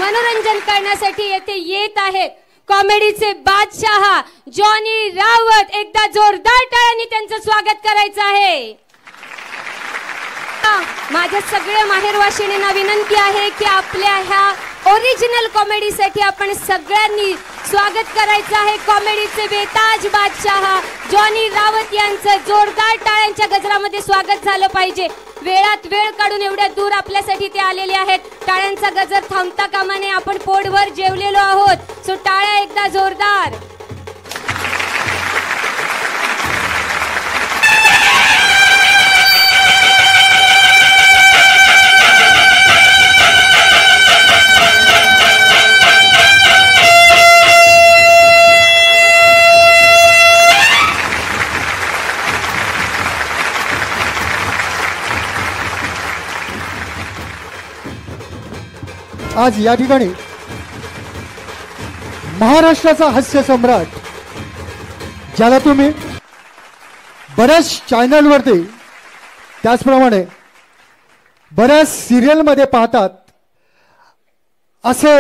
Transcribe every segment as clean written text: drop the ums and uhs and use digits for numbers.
मनोरंजन करण्यासाठी येथे येत आहेत कॉमेडीचे बादशाह जॉनी रावत. एकदा जोरदार टाळ्यांनी त्यांचं स्वागत करायचं आहे. माझ्या सगळ्या माहेरवाशिणींना विनंती आहे की आपल्या ह्या ओरिजिनल कॉमेडीसाठी आपण सगळ्यांनी स्वागत करायचं आहे. कॉमेडीचे बेताज बादशाह जॉनी रावत यांचं जोरदार टाळ्यांच्या गजरामध्ये स्वागत झालं पाहिजे. वेळात वेळ काढून एवढ्या दूर आपल्यासाठी ते आलेले आहेत. टाळ्यांचा गजर थांबता कामा नये. आपण पोटभर जेवलेलो आहोत. सो टाळ्या एकदा जोरदार. आज या ठिकाणी महाराष्ट्राचा हास्य सम्राट ज्याला तुम्ही बऱ्याच चॅनलवरती त्याचप्रमाणे बऱ्याच सिरियलमध्ये पाहतात असे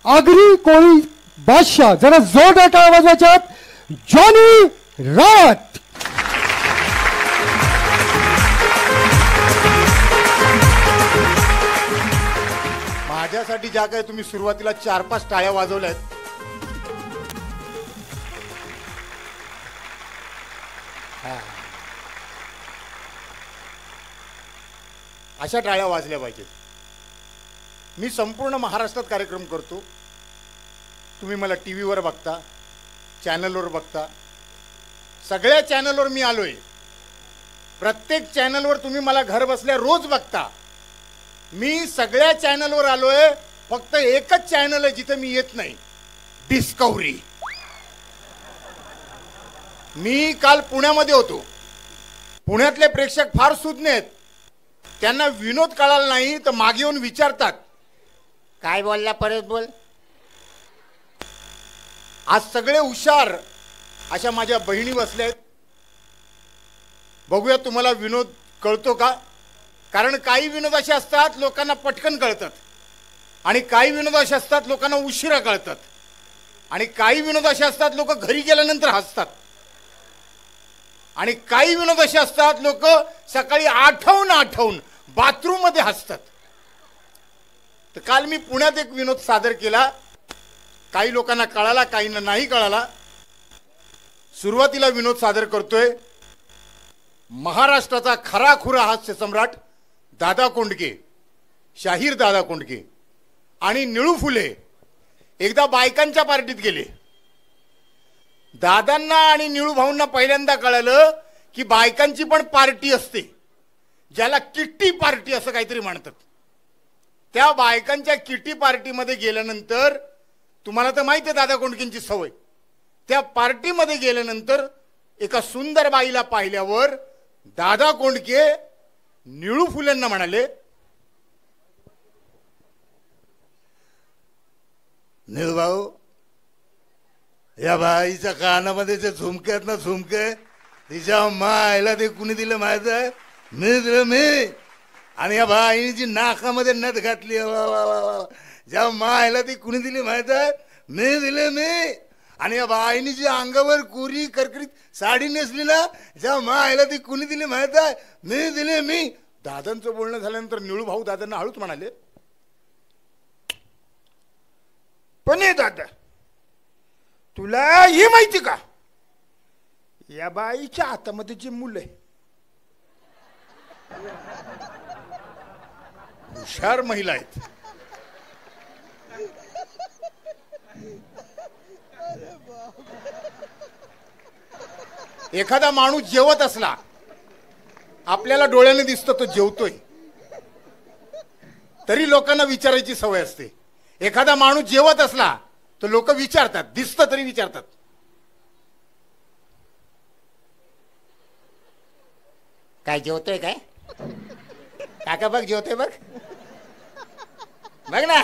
आगरी कोळी बादशाह, जरा जोरदार टाळ्या वाजवायच्यात, जॉनी रावत. माझ्यासाठी ज्या काही तुम्ही सुरुवातीला 4-5 टाळ्या वाजवल्यात अशा टाळ्या वाजल्या पाहिजेत. मी संपूर्ण महाराष्ट्रात कार्यक्रम करतो. तुम्ही मला टीव्हीवर बघता, चॅनलवर बघता, सगळ्या चॅनलवर मी आलोय. प्रत्येक चॅनलवर तुम्ही मला घर बसल्या रोज बघता. मी सगळ्या चॅनलवर आलोय. फक्त एकच चॅनल आहे जिथे मी येत नाही, डिस्कव्हरी. मी काल पुण्यामध्ये होतो. पुण्यातले प्रेक्षक फार सुज्ञ आहेत. त्यांना विनोद कळाला नाही तर मागे येऊन विचारतात, काय बोलला, परत बोल. आज सगळे हुशार अशा माझ्या बहिणी बसल्या आहेत. बघूया तुम्हाला विनोद कळतो का. कारण काही विनोद असे असतात लोकांना पटकन कळतात, आणि काही विनोद असे असतात लोकांना उशिरा कळतात, आणि काही विनोद असे असतात लोक घरी गेल्यानंतर हसतात, आणि काही विनोद असे असतात लोक सकाळी आठवून बाथरूम मध्ये हसतात. तर काल मी पुण्यात एक विनोद सादर केला. काही लोकांना कळाला, काहींना नाही कळाला. सुरुवातीला विनोद सादर करतोय महाराष्ट्राचा खराखुरा हास्य सम्राट दादा कोंडके, शाहीर दादा कोंडके आणि निळू फुले एकदा बायकांच्या पार्टीत गेले. दादांना आणि निळू भाऊंना पहिल्यांदा कळालं की बायकांची पण पार्टी असते, ज्याला किट्टी पार्टी असं काहीतरी म्हणतात. त्या बायकांच्या किट्टी पार्टीमध्ये गेल्यानंतर, तुम्हाला तर माहिती आहे दादा कोंडकेंची सवय, त्या पार्टीमध्ये गेल्यानंतर एका सुंदर बाईला पाहिल्यावर दादा कोंडके निळू फुलेंना म्हणाले, निळू भाऊ, या बाईच्या कानामध्ये जे झुमके आहेत ना, झुमके, तिच्या मायला ते कुणी दिलं माहित आहे? मी दिलं, मी. आणि या बाईने जी नाकामध्ये नथ घातली, ज्या मायला ती कुणी दिली माहित आहे? मी दिले, मी. आणि या बाईने जी अंगावर कोरी करकरीत साडी नेसली ना, ज्या मायला ती कुणी दिली माहित आहे? मी दिले, मी. दादांचं बोलणं झाल्यानंतर निळू भाऊ दादांना हळूच म्हणाले, पण हे दादा, तुला हे माहिती का, या बाईच्या हातामध्ये जे मुलं आहे, हुशार महिला आहेत. एखादा माणूस जेवत असला, आपल्याला डोळ्याने दिसतो तो जेवतोय, तरी लोकांना विचारायची सवय असते. एखादा माणूस जेवत असला तर लोक विचारतात, दिसतं तरी विचारतात, काय जेवतोय, काय काका बघ जेवतोय, बघ बघ ना,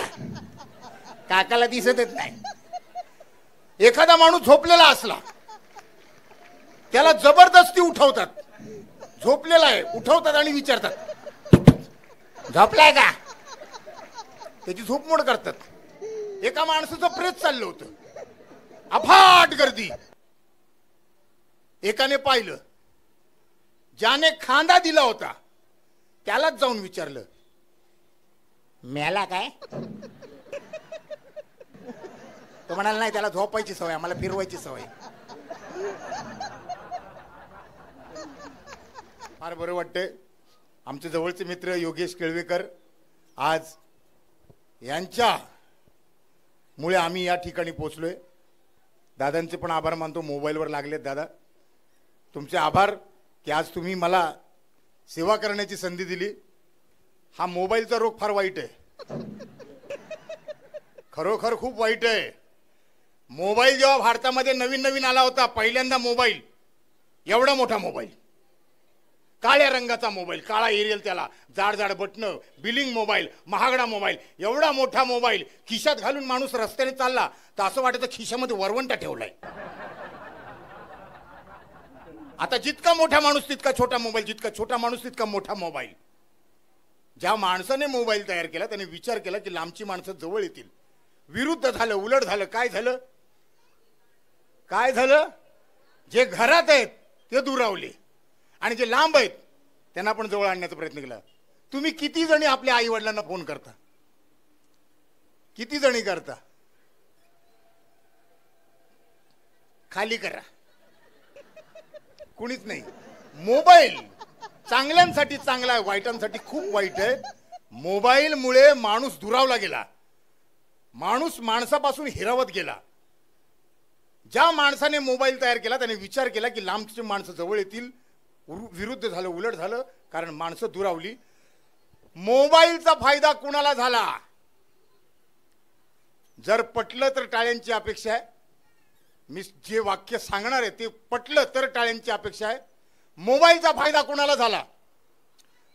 काकाला दिसतच नाही. एखादा माणूस झोपलेला असला, त्याला जबरदस्ती उठवतात, झोपलेला आहे उठवतात आणि विचारतात, झोपलाय का, त्याची झोपमोड करतात. एका माणसाचं प्रेत चाललं होतं, अफाट गर्दी. एकाने पाहिलं, ज्याने खांदा दिला होता त्यालाच जाऊन विचारलं, मेला काय? तो म्हणाला, नाही, त्याला झोपायची सवय, आम्हाला फिरवायची सवय. फार बरं वाटतंय. आमचे जवळचे मित्र योगेश केळवेकर, आज यांच्यामुळे आम्ही या ठिकाणी पोहोचलोय. दादांचे पण आभार मानतो. मोबाईलवर लागलेत दादा, तुमचे आभार की आज तुम्ही मला सेवा करण्याची संधी दिली. हा मोबाईलचा रोग फार वाईट आहे, खरोखर खूप वाईट आहे. मोबाईल जेव्हा भारतामध्ये नवीन नवीन आला होता, पहिल्यांदा मोबाईल, एवढा मोठा मोबाईल, काळ्या रंगाचा मोबाईल, काळा एरियल, त्याला जाड जाड बटणं, बिलिंग मोबाईल, महागडा मोबाईल, एवढा मोठा मोबाईल खिशात घालून माणूस रस्त्याने चालला तर असं वाटतं खिशामध्ये वरवंटा ठेवलाय. आता जितका मोठा माणूस तितका छोटा मोबाईल, जितका छोटा माणूस तितका मोठा मोबाईल. ज्या माणसाने मोबाईल तयार केला त्याने विचार केला की लांबची माणसं जवळ येतील. विरुद्ध झालं, उलट झालं. काय झालं? काय झालं? जे घरात आहेत ते दुरावले आणि जे लांब आहेत त्यांना पण जवळ आणण्याचा प्रयत्न केला. तुम्ही किती जणी आपल्या आई वडिलांना फोन करता? किती जणी करता? खाली करा. कुणीच नाही. मोबाईल चांगल्यांसाठी चांगला आहे, वाईटांसाठी खूप वाईट आहे. मोबाईलमुळे माणूस दुरावला गेला, माणूस माणसापासून हिरावत गेला. ज्या माणसाने मोबाईल तयार केला त्याने विचार केला की लांबची माणसं जवळ येतील. विरुद्ध झालं, उलट झालं, कारण माणसं दुरावली. मोबाईलचा फायदा कुणाला झाला? जर पटलं तर टाळ्यांची अपेक्षा आहे. मी जे वाक्य सांगणार आहे ते पटलं तर टाळ्यांची अपेक्षा आहे. मोबाईलचा फायदा कुणाला झाला?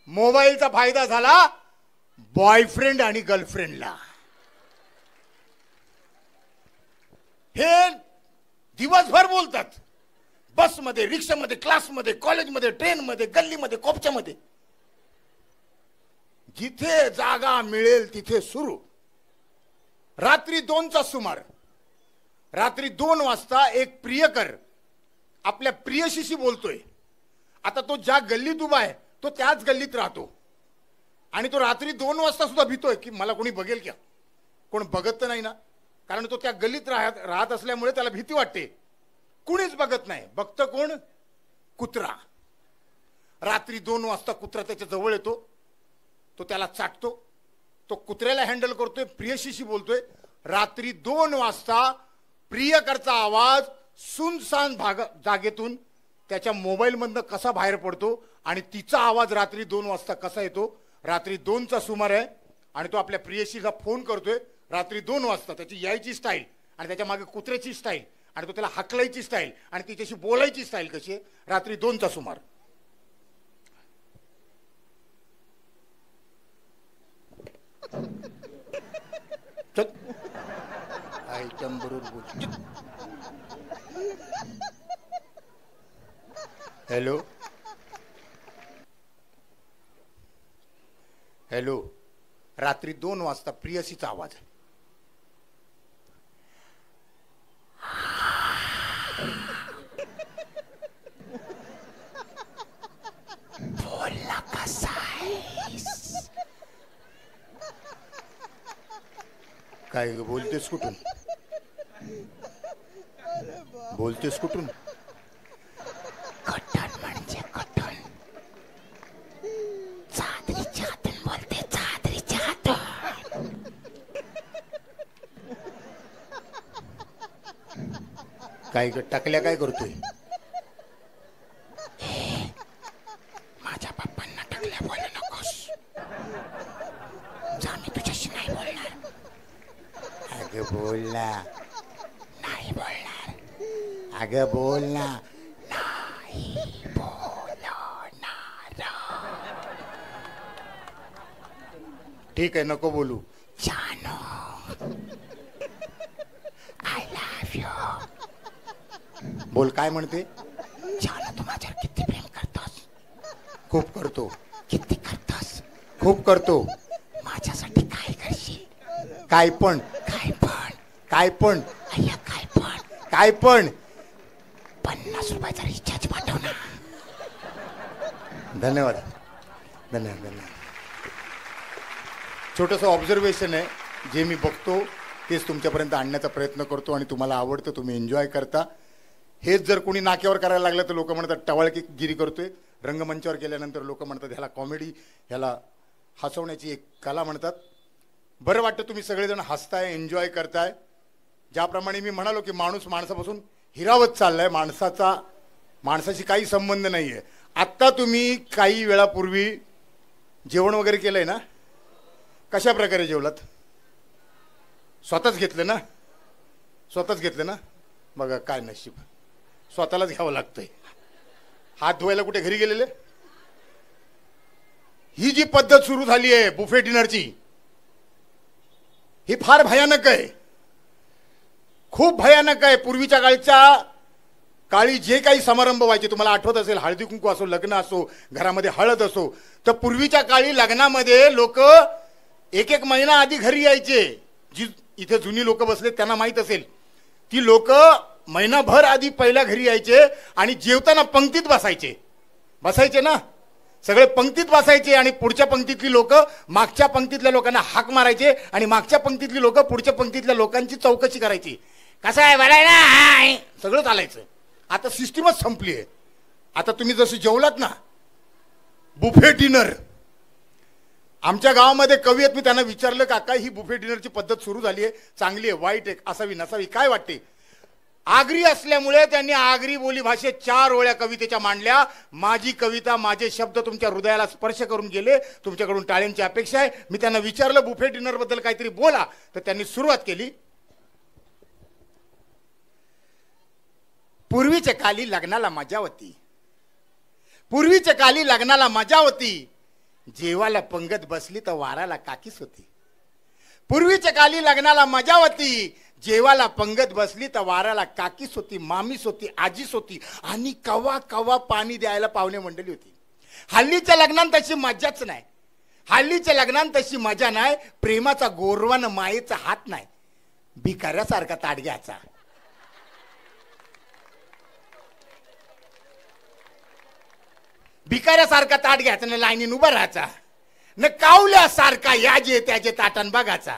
मोबाईलचा फायदा झाला बॉयफ्रेंड आणि गर्लफ्रेंडला. हे दिवसभर बोलतात, बसमध्ये, रिक्षामध्ये, क्लासमध्ये, कॉलेजमध्ये, ट्रेनमध्ये, गल्लीमध्ये, कोपच्यामध्ये, जिथे जागा मिळेल तिथे सुरू. रात्री 2चा सुमार, रात्री 2 वाजता एक प्रियकर आपल्या प्रियशीशी बोलतोय. आता तो ज्या गल्लीत उभा आहे तो त्याच गल्लीत राहतो आणि तो रात्री 2 वाजता सुद्धा भीतोय की मला कोणी बघेल क्या. कोण बघत तर नाही ना, कारण तो त्या गल्लीत राहत असल्यामुळे त्याला भीती वाटते. कुणीच बघत नाही. बघतं कोण? कुत्रा. रात्री 2 वाजता कुत्रा त्याच्या जवळ येतो, तो त्याला चाटतो, तो कुत्र्याला हँडल करतोय, प्रियशीशी बोलतोय. रात्री 2 वाजता प्रियकरचा आवाज सुनसान जागेतून त्याच्या मोबाईलमधनं कसा बाहेर पडतो आणि तिचा आवाज रात्री 2 वाजता कसा येतो. रात्री 2चा सुमार आहे आणि तो आपल्या प्रियशीला फोन करतोय. रात्री 2 वाजता त्याची यायची स्टाईल आणि त्याच्या मागे कुत्र्याची स्टाईल आणि तो त्याला हाकलायची स्टाईल आणि तिच्याशी बोलायची स्टाईल कशी आहे? रात्री 2चा सुमार. आयटम बरोबर बोल. Hello hello. रात्री 2 वाजता प्रियसीचा आवाज. बोलला कसा आहेस? काय बोलतेस कुठून? बोलतेस कुठून? कठण म्हणजे कठण. चादरीच्या हातून बोलते, चादरीच्या हातून. काय टाकल्या काय करतोय? माझ्या बाप्पांना टाकल्या बोलू नकोस. जा, मी तुझ्याशी नाही बोलणार. अगं बोल ना. नाही बोलणार. अगं बोल ना. नाही बोलणार. ठीक आहे, नको बोलू. जानू, आय लव्ह यू. बोल, काय म्हणते? जानू, तू माझ्यावर किती प्रेम करतोस? खूप करतो. किती करतोस? खूप करतो. माझ्यासाठी काय करशील? काय पण काय पण काय पण अय्या काय पण 50 रुपयाचा रिचार्ज पाठव ना. धन्यवाद धन्यवाद धन्यवाद. छोटंसं ऑब्झर्वेशन आहे, जे मी बघतो तेच तुमच्यापर्यंत आणण्याचा प्रयत्न करतो आणि तुम्हाला आवडतं, तुम्ही एन्जॉय करता. हेच जर कोणी नाक्यावर करायला लागलं तर लोक म्हणतात टवाळकीगिरी करतोय. रंगमंचावर गेल्यानंतर लोक म्हणतात ह्याला कॉमेडी, ह्याला हसवण्याची एक कला म्हणतात. बरं वाटतं तुम्ही सगळेजण हसताय, एन्जॉय करताय. ज्याप्रमाणे मी म्हणालो की माणूस माणसापासून हिरावत चाललाय, माणसाशी काही संबंध नाहीये. आत्ता तुम्ही काही वेळापूर्वी जेवण वगैरे केलंय ना? कशा प्रकारे जेवलात? स्वतःच घेतलं ना? स्वतःच घेतलं ना? बघा काय नशीब, स्वतःलाच घ्यावं लागतंय. हात धुवायला कुठे घरी गेलेले? ही जी पद्धत सुरू झाली आहे बुफे डिनरची, ही फार भयानक आहे, खूप भयानक आहे. पूर्वीच्या काळी जे काही समारंभ व्हायचे तुम्हाला आठवत असेल, हळदी कुंकू असो, लग्न असो, घरामध्ये हळद असो, तर पूर्वीच्या काळी लग्नामध्ये लोक एक महिना आधी घरी यायचे. जी इथे जुनी लोक बसले त्यांना माहित असेल, ती लोक महिनाभर आधी पहिल्या घरी यायचे आणि जेवताना पंक्तीत बसायचे ना, सगळे पंक्तीत बसायचे आणि पुढच्या पंक्तीतली लोक मागच्या पंक्तीतल्या लोकांना हाक मारायचे आणि मागच्या पंक्तीतली लोक पुढच्या पंक्तीतल्या लोकांची चौकशी करायची. कसं आहे, बरं आहे ना, सगळं चालायचं. आता सिस्टीमच संपली आहे. आता तुम्ही जसं जेवलात ना बुफे डिनर, आमच्या गावामध्ये कवी आहेत, मी त्यांना विचारलं काका ही बुफे डिनरची पद्धत सुरू झाली आहे, चांगली आहे वाईट आहे, असावी नसावी, काय वाटते? आगरी असल्यामुळे त्यांनी आगरी बोली भाषेत 4 ओळ्या कवितेच्या मांडल्या. माझी कविता, माझे शब्द तुमच्या हृदयाला स्पर्श करून गेले, तुमच्याकडून टाळ्यांची अपेक्षा आहे. मी त्यांना विचारलं बुफे डिनर बद्दल काहीतरी बोला, तर त्यांनी सुरुवात केली. पूर्वीच्या काली लग्नाला मजा होती, पूर्वीच्या काली लग्नाला मजा होती, जेवाला पंगत बसली तर वाराला काकीच होती. पूर्वीच्या काली लग्नाला मजा होती, जेवाला पंगत बसली तर वाराला काकीच होती, मामीच होती, आजीच होती आणि कवा कवा पाणी द्यायला पाहुणे मंडळी होती. हल्लीच्या लग्नात तशी मजाच नाही, हल्लीच्या लग्नात तशी मजा नाही. प्रेमाचा गोरवा न मायेचा हात नाही, भिकाऱ्यासारखा ताट घ्यायचा. भिकाऱ्यासारखा ताट घ्यायचा ना, लाईनीन उभा राहायचा न, कावल्यासारखा याजे त्याचे ताटण बघायचा.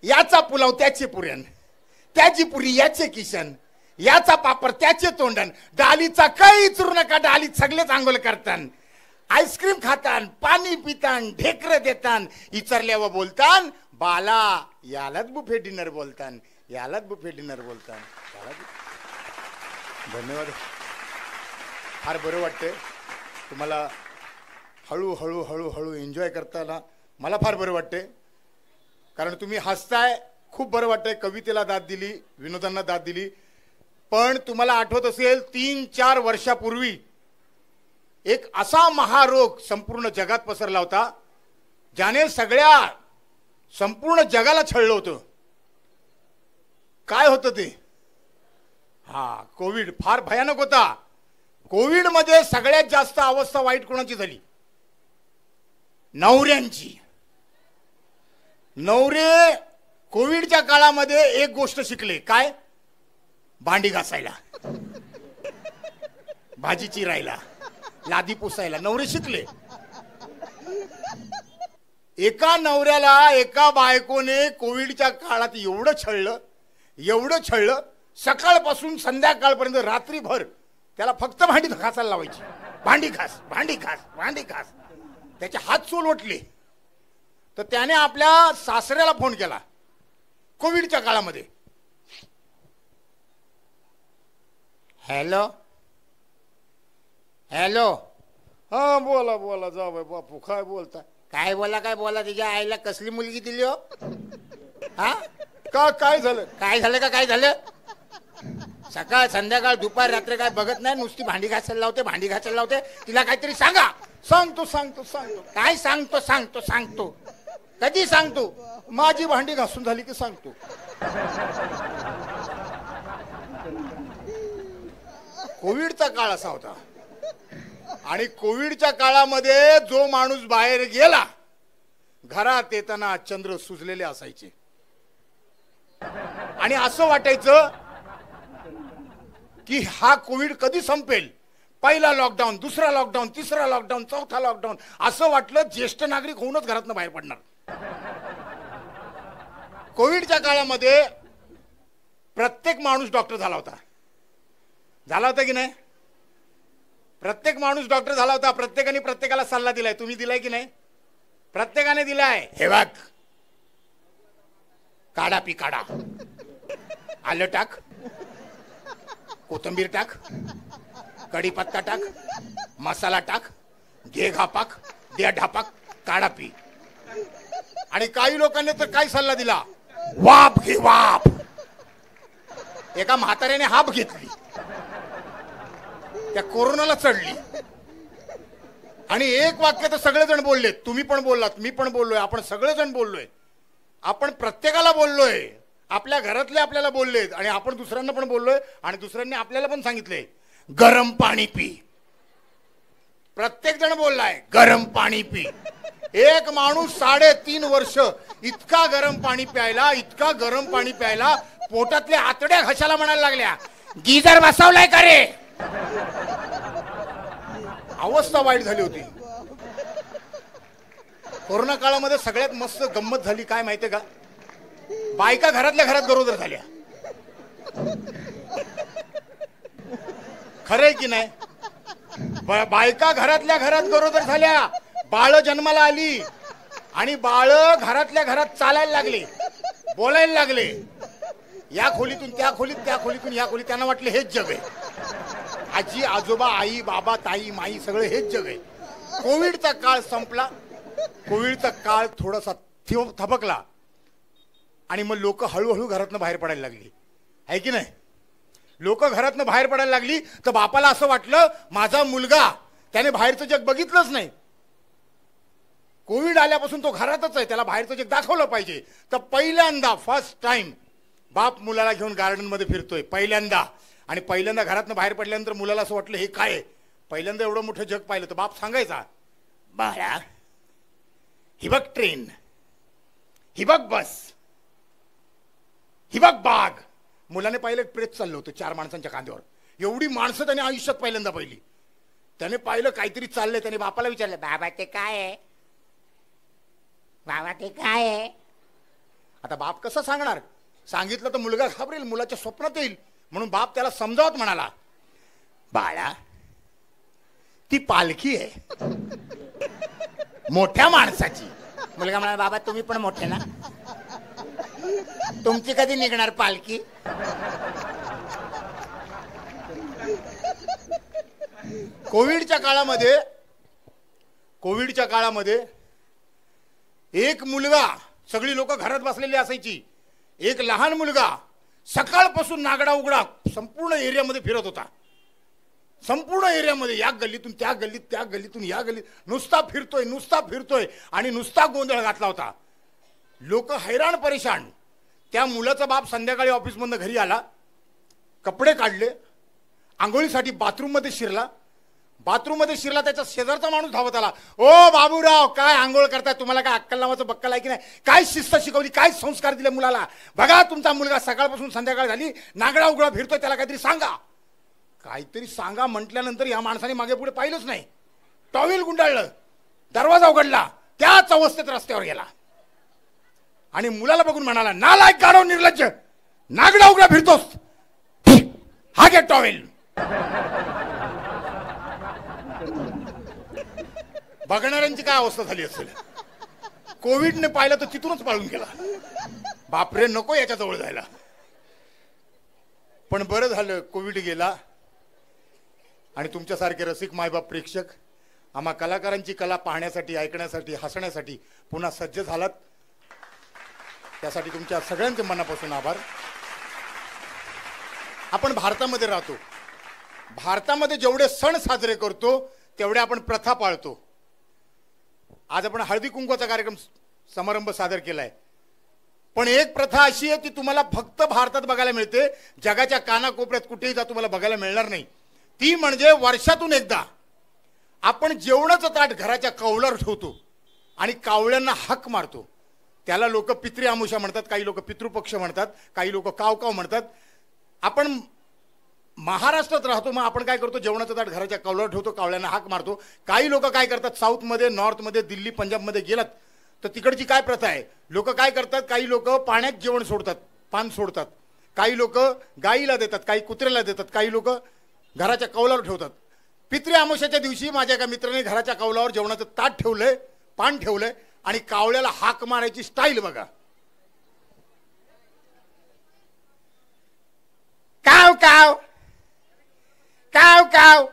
याचा पुलाव त्याचे पुरण, त्याची पुरी याचे किशन, याचा पापड त्याचे तोंडण, डालीचा काही विचारू नका, डालीत सगळेच आंघोळ करतान, आईस्क्रीम खातान, पाणी पितान, ढेकर देतान, विचारल्यावर बोलतान बाला यालाच बुफे डिनर बोलतान, यालाच बुफे डिनर बोलतान. धन्यवाद. फार बरं वाटतंय तुम्हाला हळूहळू हळूहळू एन्जॉय करताना. मला फार बरं वाटतंय कारण तुम्ही हसताय, खूप बरं वाटतंय. कवितेला दाद दिली, विनोदांना दाद दिली. पण तुम्हाला आठवत असेल 3-4 वर्षापूर्वी एक असा महारोग संपूर्ण जगात पसरला होता, ज्याने संपूर्ण जगाला छळलं होतं. काय होतं ते? कोविड. फार भयानक होता. कोविड मध्ये सगळ्यात जास्त अवस्था वाईट कोणाची झाली? नवऱ्यांची. नवरे कोविडच्या काळामध्ये एक गोष्ट शिकले, काय? भांडी घासायला, भाजी चिरायला, लादी पुसायला नवरे शिकले. एका नवऱ्याला एका बायकोने कोविडच्या काळात एवढं छळलं, सकाळपासून संध्याकाळपर्यंत रात्रीभर त्याला फक्त भांडी घासायला लावायची. भांडी घास, भांडी घास, भांडी घास. त्याचे हात सोलवटले. तर त्याने आपल्या सासऱ्याला फोन केला कोविडच्या काळामध्ये. हॅलो हॅलो, हा बोला बोला, जाऊ बापू, काय बोलता? काय बोला, तिच्या आईला कसली मुलगी दिली हो? हा काय झालं? सकाळ संध्याकाळ दुपार रात्र काय बघत नाही, नुसती भांडी घासायला लावते. तिला काहीतरी सांगा. सांगतो. काय सांगतो? कधी सांगतो? माझी भांडी घासून झाली की सांगतो. कोविडचा काळ असा होता आणि कोविडच्या काळामध्ये जो माणूस बाहेर गेला, घरात येताना चंद्र सुजलेले असायचे आणि असं वाटायचं की हा कोविड कधी संपेल. पहिला लॉकडाऊन, दुसरा लॉकडाऊन, तिसरा लॉकडाऊन, चौथा लॉकडाऊन. असं वाटलं ज्येष्ठ नागरिक होऊनच घरातनं बाहेर पडणार. कोविडच्या काळामध्ये प्रत्येक माणूस डॉक्टर झाला होता. झाला होता की नाही? प्रत्येक माणूस डॉक्टर झाला होता. प्रत्येकाने प्रत्येकाला सल्ला दिलाय. तुम्ही दिलाय की नाही? प्रत्येकाने दिलाय. हे बघ, काढा पी काढा, आलं टाक, कोथिंबीर टाक, कढीपत्ता टाक, मसाला टाक, घे घापाक, दे ढापाक, काढा पी. आणि काही लोकांनी तर काय सल्ला दिला, वाफ घे वाफ. एका म्हाताऱ्याने हाप घेतली, त्या कोरोनाला चढली. आणि एक वाक्य तर सगळेजण बोलले. तुम्ही पण बोललात, मी पण बोललोय, आपण सगळेजण बोललोय. आपण प्रत्येकाला बोललोय. आपल्या घरातले आपल्याला बोललेत आणि आपण दुसऱ्यांना पण बोललोय आणि दुसऱ्यांनी आपल्याला पण सांगितलंय, गरम पाणी पी. प्रत्येक जण बोललाय गरम पाणी पी. एक माणूस 3.5 वर्ष इतका गरम पाणी प्यायला, इतका गरम पाणी प्यायला, पोटातल्या आतड्या घशाला म्हणायला लागल्या, गिझर बसवलाय का रे. अवस्था वाईट झाली होती. कोरोना काळामध्ये सगळ्यात मस्त गंमत झाली काय माहितीये का? बायका घरातल्या घरात गरोदर झाल्या. खरंय की नाही? बायका घरातल्या घरात गरोदर झाल्या. बाळ जन्माला आली आणि बाळ घरातल्या घरात चालायला लागले, बोलायला लागले. या खोलीतून त्या खोलीत, त्या खोलीतून या खोलीत. त्यांना वाटलं हेच जग आहे. आजी आजोबा, आई बाबा, ताई माई सगळं हेच जग आहे. कोविडचा काळ संपला. कोविडचा काळ थोडासा थबकला आणि मग लोक हळूहळू घरातनं बाहेर पडायला लागली. आहे की नाही? लोक घरातनं बाहेर पडायला लागली तर बापाला असं वाटलं, माझा मुलगा त्याने बाहेरचं जग बघितलंच नाही. कोविड आल्यापासून तो घरातच आहे, त्याला बाहेरचं जग दाखवलं पाहिजे. तर पहिल्यांदा फर्स्ट टाइम बाप मुलाला घेऊन गार्डन मध्ये फिरतोय पहिल्यांदा. आणि पहिल्यांदा घरातनं बाहेर पडल्यानंतर मुलाला असं वाटलं हे काय, पहिल्यांदा एवढं मोठं जग पाहिलं. तर बाप सांगायचा, बाळा ही बघ ट्रेन, ही बघ बस, ही बघ बाग. मुलाने पाहिलं प्रेत चाललं होतं 4 माणसांच्या खांद्यावर. एवढी माणसं त्याने आयुष्यात पहिल्यांदा पाहिली. त्याने पाहिलं काहीतरी चाललंय. त्याने बापाला विचारलं, बाबा ते काय आहे, बाबा ते काय आहे. आता बाप कसं सांगणार? सांगितलं तर मुलगा घाबरेल, मुलाच्या स्वप्नात येईल. म्हणून बाप त्याला समजावत म्हणाला, बाळा ती पालखी आहे मोठ्या माणसाची. मुलगा म्हणाला, बाबा तुम्ही पण मोठे ना, तुमची कधी निघणार पालखी. कोविडच्या काळामध्ये एक मुलगा, सगळी लोक घरात बसलेली असायची, एक लहान मुलगा सकाळपासून नागडा उघडा संपूर्ण एरियामध्ये फिरत होता. संपूर्ण एरियामध्ये, या गल्लीतून त्या गल्लीत, त्या गल्लीतून या गल्लीत नुसता फिरतोय आणि नुसता गोंधळ घातला होता. लोक हैराण परेशान. त्या मुलाचा बाप संध्याकाळी ऑफिसमधून घरी आला, कपडे काढले, आंघोळीसाठी बाथरूममध्ये शिरला. त्याच्या शेजारचा माणूस धावत आला, ओ बाबूराव काय आंघोळ करताय, तुम्हाला काय अक्कल नावाचं बक्कल आहे की नाही, काय शिस्त शिकवली, काय संस्कार दिले मुलाला. बघा तुमचा मुलगा सकाळपासून संध्याकाळ झाली नागडा उघडा फिरतोय, त्याला काहीतरी सांगा. काहीतरी सांगा म्हटल्यानंतर या माणसाने मागे पुढे पाहिलंच नाही. टॉवेल गुंडाळलं, दरवाजा उघडला, त्याच अवस्थेत रस्त्यावर गेला आणि मुलाला बघून म्हणाला, नालायक गाढव निर्लज्ज, नागडा उघडा फिरतोस, हा घे टॉवेल. बघणाऱ्यांची काय अवस्था झाली असेल. कोविडने पाहिलं तर तिथूनच पाळून गेला. बापरे नको याच्या जवळ जायला. पण बरं झालं कोविड गेला आणि तुमच्यासारखे रसिक मायबाप प्रेक्षक आम्हा कलाकारांची कला पाहण्यासाठी, ऐकण्यासाठी, हसण्यासाठी पुन्हा सज्ज झालात. त्यासाठी तुमच्या सगळ्यांचे मनापासून आभार. आपण भारतामध्ये राहतो. भारतामध्ये जेवढे सण साजरे करतो तेवढे आपण प्रथा पाळतो. आज आपण हळदी कुंकवाचा कार्यक्रम समारंभ सादर केलाय. पण एक प्रथा अशी आहे ती तुम्हाला फक्त भारतात बघायला मिळते, जगाच्या कानाकोपऱ्यात कुठेही जा तुम्हाला बघायला मिळणार नाही. ती म्हणजे वर्षातून एकदा आपण जेवणाचं ताट घराच्या कौलावर ठेवतो आणि कावळ्यांना हाक मारतो. त्याला लोक पितृ अमावस्या म्हणतात, काही लोक पितृपक्ष म्हणतात, काही लोक काव काव म्हणतात. आपण महाराष्ट्रात राहतो, मग आपण काय करतो, जेवणाचं ताट घराच्या कौलावर ठेवतो, कावळ्यांना हाक मारतो. काही लोक काय करतात, साऊथमध्ये, नॉर्थमध्ये, दिल्ली, पंजाबमध्ये गेलात तर तिकडची काय प्रथा आहे, लोक काय करतात, काही लोक पाण्यात जेवण सोडतात, पान सोडतात, काही लोक गाईला देतात, काही कुत्र्याला देतात, काही लोक घराच्या कौलावर ठेवतात. पितृ अमावस्याच्या दिवशी माझ्या एका मित्राने घराच्या कौलावर जेवणाचं ताट ठेवलंय, पान ठेवलंय आणि कावळ्याला हाक मारायची स्टाईल बघा. काव काव काव काव.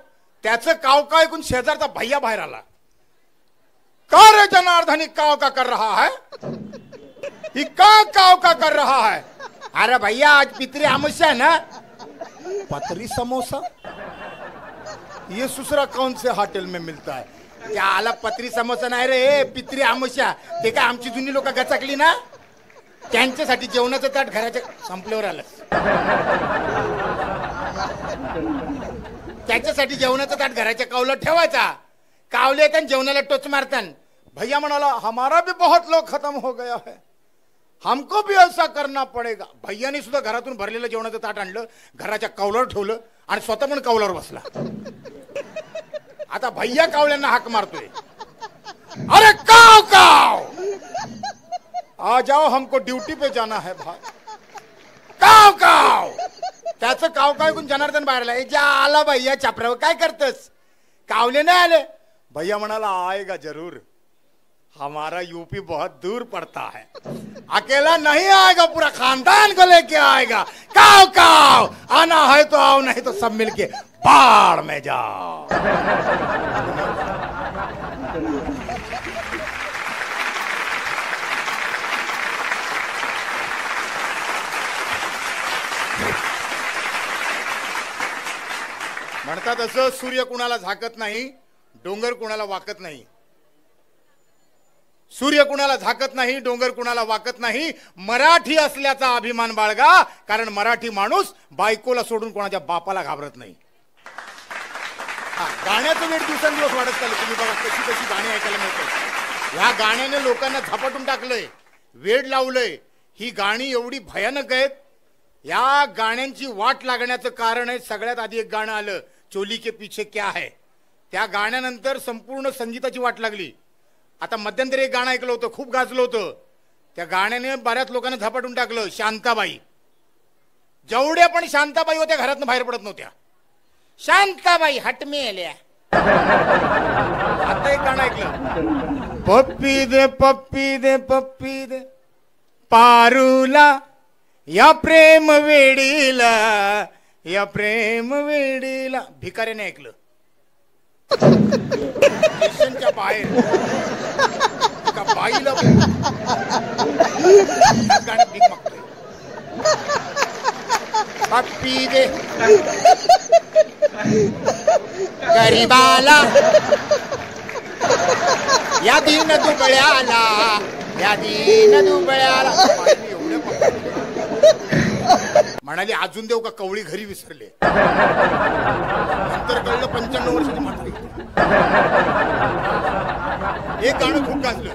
त्याचं काव काव ऐकून शेजारचा भैया बाहेर आला. का रे जनार्दनी काव का कर रहा है, ही का काव का कर रहा है. अरे भैया आज पितृ अमावस्या है ना. पतरी समोसा ये दूसरा कौन से होटल में मिलता है. क्या आला पत्री समोसा नाही रे, पितृ अमावस्या. ते काय आमची जुनी लोक गचकली ना, त्यांच्यासाठी जेवणाचं ताट घराच्या संपल्यावर आलं. त्याच्यासाठी जेवणाचं ताट घराच्या कौलावर ठेवायचा. कावले येतात जेवणाला टोच मारतात. भैया म्हणाला हमारा भी बहुत लोग खत्म हो गया है, हमको भी ऐसा करना पडेगा. भैयाने सुद्धा घरातून भरलेलं जेवणाचं ताट आणलं, घराच्या कौलावर ठेवलं आणि स्वतः पण कौलावर बसला. आता भैया कावळ्यांना हाक मारतोय, अरे काव काव आ जाओ हमको ड्यूटी पे जाना है भाई. काव काव. त्याचं काव काव ऐकून जनार्दन बाहेर आला. जा आला भैया छापरावर, काय करतस. कावले नाही आले. भैया म्हणाला आएगा जरूर, हमारा यूपी बहुत दूर पड़ता है, अकेला नहीं आएगा, पूरा खानदान को लेके आएगा. काव काव. आना है तो आओ, नहीं तो सब मिलके बाढ़ में जाओ. म्हणतात असं, सूर्य कुणाला झाकत नाही, डोंगर कुणाला वाकत नाही. सूर्य कुणाला झाकत नाही, डोंगर कुणाला वाकत नाही. मराठी असल्याचा अभिमान बाळगा, कारण मराठी माणूस बायकोला सोडून कोणाच्या बापाला घाबरत नाही. गाण्याचं वेळ दिवसेंदिवस वाढत चाललं. तुम्ही बघा कशी कशी गाणी ऐकायला मिळतात. ह्या गाण्याने लोकांना झपाटून टाकलंय, वेड लावलंय. ही गाणी एवढी भयानक आहेत. या गाण्यांची वाट लागण्याचं कारण आहे, सगळ्यात आधी एक गाणं आलं, चोली के पीछे क्या है. त्या गाण्यानंतर संपूर्ण संगीताची वाट लागली. आता मध्यंतरी एक गाणं ऐकलं होतं, खूप गाजलं होतं. त्या गाण्याने बऱ्याच लोकांना झपाटून टाकलं, शांताबाई. जेवढ्या पण शांताबाई होत्या घरातून बाहेर पडत नव्हत्या. शांताबाई हटमेल्या. आता एक गाणं ऐकलं, पप्पी दे पप्पी दे पप्पी दे पारूला, या प्रेम वेडीला, या प्रेम वेडीला. भिकाऱ्याने ऐकलं. स्टेशनच्या बाहेर एका बाईला गाणं भीक मागतोय, पप्पी दे गरीबाला, या दीन दुबळ्याला, या दीन दुबळ्याला. म्हणाली अजून देऊ का, कवळी घरी विसरले. नंतर कळलं 95 वर्षाची म्हातारी. एक गाणं खूप गाजलं,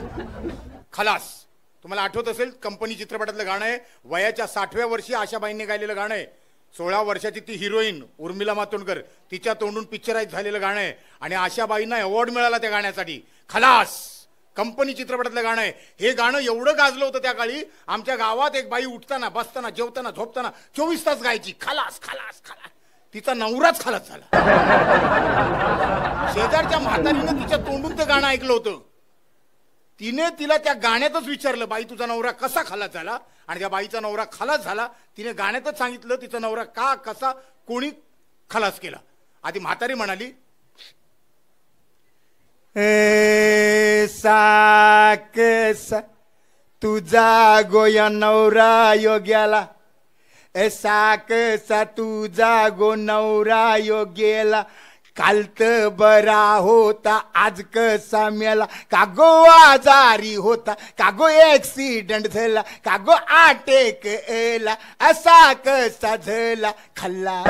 खलास. तुम्हाला आठवत असेल, कंपनी चित्रपटातलं गाणं आहे. वयाच्या 60व्या वर्षी आशाबाईंनी गायलेलं गाणं आहे. 16 वर्षाची ती हिरोईन उर्मिला मातोंडकर, तिच्या तोंडून पिक्चराईज झालेलं गाणं आहे. आणि आशाबाईंना अवॉर्ड मिळाला त्या गाण्यासाठी. खलास कंपनी चित्रपटातलं गाणं आहे. हे गाणं एवढं गाजलं होतं त्या काळी, आमच्या गावात एक बाई उठताना, बसताना, जेवताना, झोपताना 24 तास गायची, खलास खलास खलास. तिचा नवराच खलास झाला. शेजारच्या म्हातारीनं तिच्या तोंडून ते गाणं ऐकलं होतं. तिने तिला त्या गाण्यातच विचारलं, बाई तुझा नवरा कसा खलास झाला. आणि त्या बाईचा नवरा खलास झाला. तिने गाण्यातच सांगितलं तिचा नवरा का, कसा, कोणी खलास केला. आधी म्हातारी म्हणाली, साकसा तुझा गोया नवरा योग्याला, साकसा तुझा गो नवरा योग्याला, कालत बरा होता आज कसा मेला, का गो आजारी होता, का गो ऍक्सिडेंट झाला, का गो अटॅक एला, असा कसा झाला खल्ला.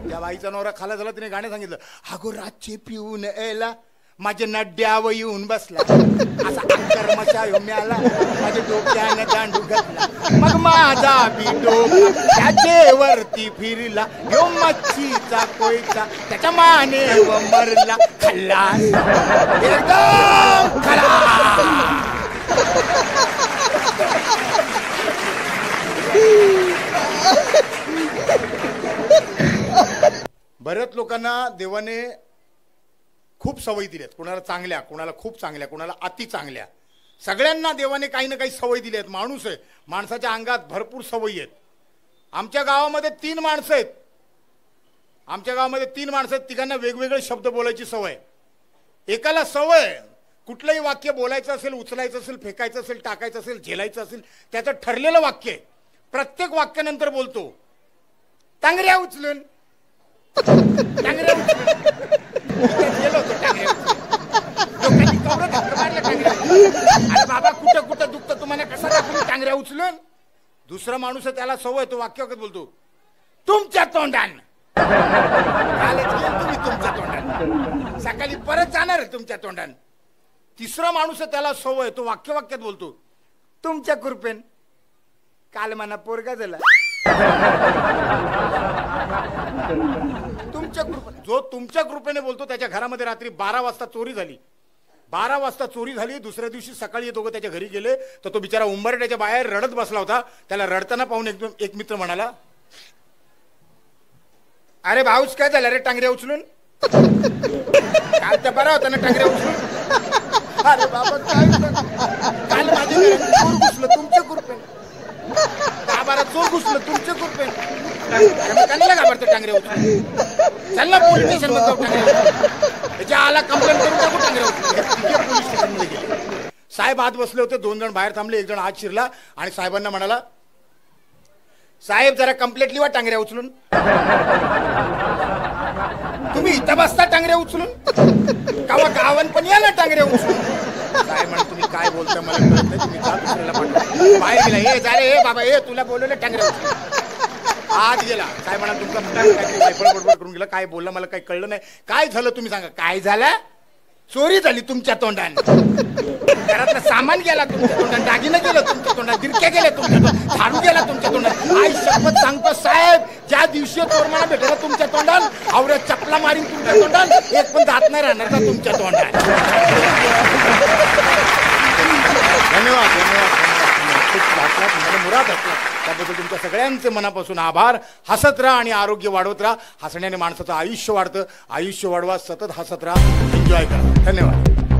त्या त्या बाईचा नवरा खाला झाला, तिने गाणं सांगितलं, अगो रातचे पिऊन यायला माझ्या नड्यावर येऊन बसला, असा कर्मशा म्याला माझ्या डोक्यानं दांडू घातला, मग माझा बी डोका त्याचे वरती फिरला, यो मच्छीचा कोयचा त्याच्या मानेवर मरला, खल्लास एकदम खलास. बऱ्याच लोकांना देवाने खूप सवयी दिल्यात, कोणाला चांगल्या, कोणाला खूप चांगल्या, कोणाला अति चांगल्या. सगळ्यांना देवाने काही ना काही सवयी दिल्यात. माणूस आहे, माणसाच्या अंगात भरपूर सवयी आहेत. आमच्या गावामध्ये 3 माणसं आहेत. आमच्या गावामध्ये 3 माणसं आहेत. तिघांना वेगवेगळे शब्द बोलायची सवय. एकाला सवय कुठलंही वाक्य बोलायचं असेल, उचलायचं असेल, फेकायचं असेल, टाकायचं असेल, झेलायचं असेल, त्याचं ठरलेलं वाक्य आहे. प्रत्येक वाक्यानंतर बोलतो, टांगऱ्या उचलून, टांगऱ्या उचलून. गेलो होतो टांगऱ्या लोकांनी कवरं धक्का मारलं टांगऱ्या. अरे बाबा, कुठं कुठं दुखतं तुम्हाला, कसा दाखवून टांगऱ्या उचलून. दुसरा माणूस आहे, त्याला सवय, तो वाक्य बोलतो, तुमच्या तोंडान. कालच गेल तुम्ही तुमच्या तोंडान, सकाळी परत जाणार तुमच्या तोंडान. तिसरा माणूस आहे, त्याला सवय, तो वाक्यात बोलतो, तुमच्या कृपेन. काल मना पोरगा झाला. तुमच्या कृपेने, जो तुमच्या कृपेने बोलतो, त्याच्या घरामध्ये रात्री 12 वाजता चोरी झाली. 12 वाजता चोरी झाली. दुसऱ्या दिवशी सकाळी दोघं त्याच्या घरी गेले, तर तो बिचारा उंबरट्याच्या बाहेर रडत बसला होता. त्याला रडताना पाहून एक मित्र म्हणाला, अरे भाऊच काय झालं रे टांगऱ्या उचलून. काल तर बरा होता ना टांगऱ्या उचलून. अरे बाबा, काय काल माझ्या घरात चोर घुसलं तुमच्या कृपेने. 10-12 चोर घुसलं तुमच्या कृपेने. कशाला घाबरतो टांगऱ्या उचलून. चल ना पोलीस स्टेशन मध्ये जाऊ. टांगऱ्या त्याच्या आला कंप्लेंट करून टाकू. टांगऱ्या उचलून पोलीस स्टेशन मध्ये गेले. साहेब आत बसले होते. 2 जण बाहेर थांबले. 1 जण आत शिरला आणि साहेबांना म्हणाला, साहेब जरा कंप्लेंट लिहा टांगऱ्या उचलून. तुम्ही इथं बसता टांगऱ्या उचलून, कावा गावन पण या ना टांगऱ्या उचलून. साहेब म्हणे, तुम्ही काय बोलता मला कळत नाही, तुम्ही जा दुसऱ्याला पाठवा. बाहेर गेला, हे जा रे, हे बाबा, हे तुला बोलवलं टांगऱ्या उचलून. आत गेला. साहेब म्हणा, तुमचा बडबड करून गेला, काय बोलला मला काही कळलं नाही. काय झालं तुम्ही सांगा. काय झालं. चोरी झाली तुमच्या तोंडाने. घरातलं सामान गेला तुमच्या तोंडात, दागिनं गेलं तुमच्या तोंडात, दिरक्या गेल्या तुमच्या तोंडात, झाडू गेला तुमच्या तोंडात. आई शपथ सांगतो साहेब, ज्या दिवशी चोर मला भेटला तुमच्या तोंडात, आवड्या चपला मारीन तुमच्या तोंडात, एक पण जात नाही राहणार का तुमच्या तोंडात. धन्यवाद धन्यवाद. मुराद असला त्याबद्दल तुमच्या सगळ्यांचे मनापासून आभार. हसत राहा आणि आरोग्य वाढवत राहा. हसण्याने माणसाचं आयुष्य वाढतं. आयुष्य वाढवा, सतत हसत राहा, एन्जॉय करा. धन्यवाद.